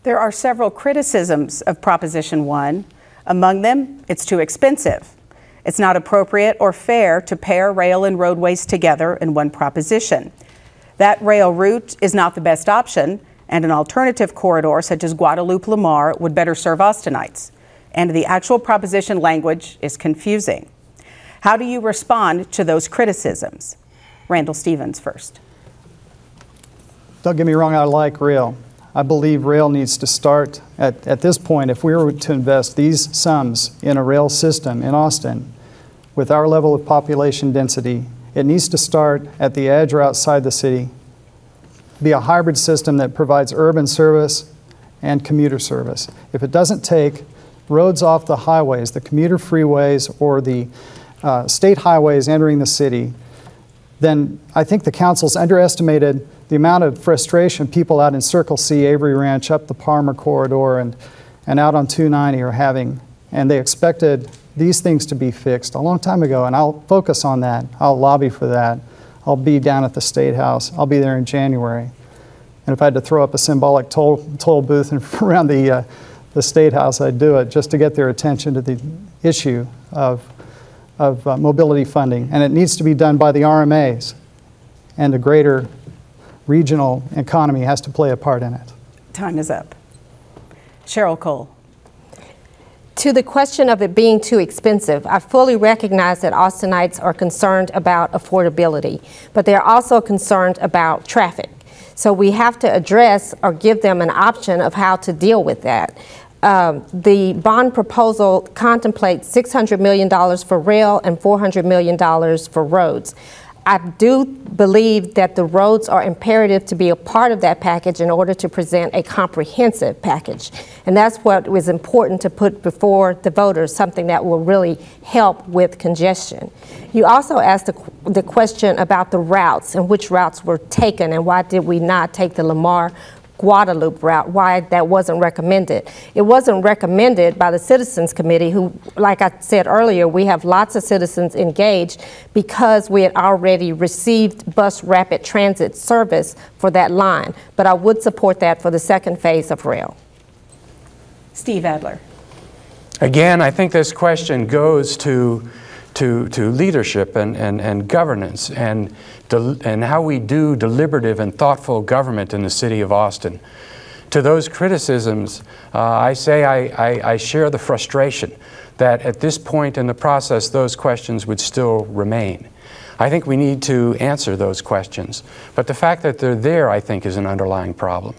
There are several criticisms of Proposition 1. Among them, it's too expensive. It's not appropriate or fair to pair rail and roadways together in one proposition. That rail route is not the best option, and an alternative corridor such as Guadalupe-Lamar would better serve Austinites. And the actual proposition language is confusing. How do you respond to those criticisms? Randall Stevens first. Don't get me wrong, I like rail. I believe rail needs to start at this point. If we were to invest these sums in a rail system in Austin, with our level of population density, it needs to start at the edge or outside the city, be a hybrid system that provides urban service and commuter service. If it doesn't take roads off the highways, the commuter freeways, or the state highways entering the city, then I think the council's underestimated the amount of frustration people out in Circle C, Avery Ranch, up the Palmer corridor, and out on 290 are having. And they expected these things to be fixed a long time ago, and I'll focus on that. I'll lobby for that. I'll be down at the State House. I'll be there in January. And if I had to throw up a symbolic toll booth around the State House, I'd do it just to get their attention to the issue of mobility funding. And it needs to be done by the RMAs, and a greater regional economy has to play a part in it. Time is up. Sheryl Cole. To the question of it being too expensive, I fully recognize that Austinites are concerned about affordability, but they're also concerned about traffic. So we have to address or give them an option of how to deal with that. The bond proposal contemplates $600 million for rail and $400 million for roads. I do believe that the roads are imperative to be a part of that package in order to present a comprehensive package. And that's what was important to put before the voters, something that will really help with congestion. You also asked the question about the routes and which routes were taken and why did we not take the Lamar Guadalupe route, why that wasn't recommended. It wasn't recommended by the Citizens Committee, who, like I said earlier, we have lots of citizens engaged because we had already received bus rapid transit service for that line. But I would support that for the second phase of rail. Steve Adler. Again, I think this question goes to leadership and governance and how we do deliberative and thoughtful government in the city of Austin. To those criticisms, I say I share the frustration that at this point in the process those questions would still remain. I think we need to answer those questions, but the fact that they're there, I think, is an underlying problem.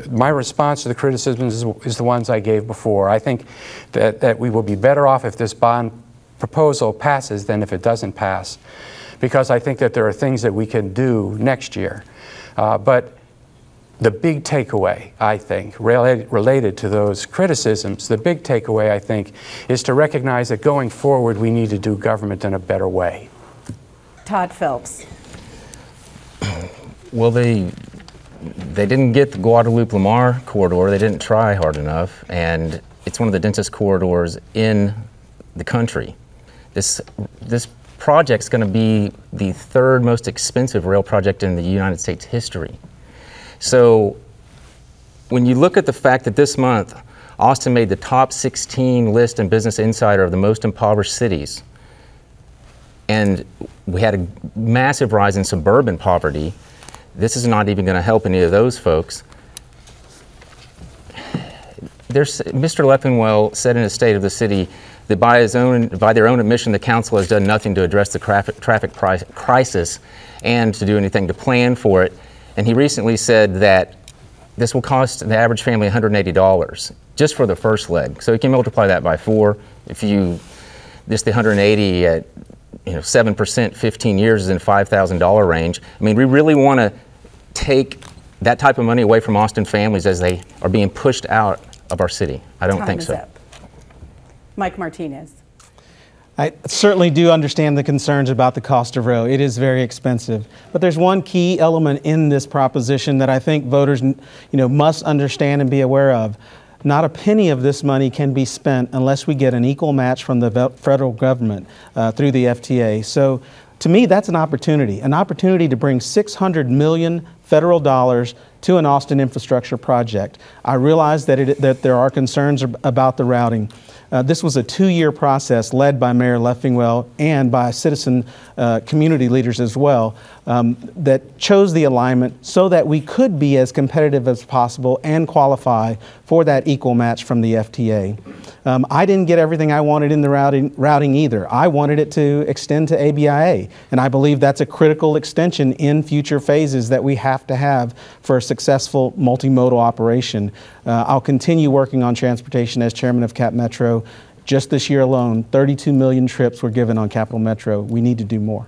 My response to the criticisms is the ones I gave before. I think that we will be better off if this bond proposal passes than if it doesn't pass, because I think that there are things that we can do next year. But the big takeaway, I think, related to those criticisms, the big takeaway, I think, is to recognize that going forward we need to do government in a better way. Todd Phelps. Well, they didn't get the Guadalupe-Lamar corridor. They didn't try hard enough, and it's one of the densest corridors in the country. This project's going to be the third most expensive rail project in the United States history. So when you look at the fact that this month Austin made the top 16 list in Business Insider of the most impoverished cities, and we had a massive rise in suburban poverty, this is not even going to help any of those folks. Mr. Leffenwell said in his State of the City that by their own admission, the council has done nothing to address the traffic crisis and to do anything to plan for it. And he recently said that this will cost the average family $180 just for the first leg. So you can multiply that by 4. If you just the 180 at 7%, 15 years is in $5,000 range. I mean, we really want to take that type of money away from Austin families as they are being pushed out of our city. I don't think so. Mike Martinez. I certainly do understand the concerns about the cost of rail. It is very expensive. But there's one key element in this proposition that I think voters must understand and be aware of. Not a penny of this money can be spent unless we get an equal match from the federal government through the FTA. So to me, that's an opportunity to bring $600 million federal dollars to an Austin infrastructure project. I realize that there are concerns about the routing. This was a 2-year process led by Mayor Leffingwell and by citizen community leaders as well that chose the alignment so that we could be as competitive as possible and qualify for that equal match from the FTA. I didn't get everything I wanted in the routing either. I wanted it to extend to ABIA, and I believe that's a critical extension in future phases that we have to have for a successful multimodal operation. I'll continue working on transportation as chairman of Cap Metro. Just this year alone, 32 million trips were given on Capital Metro. We need to do more.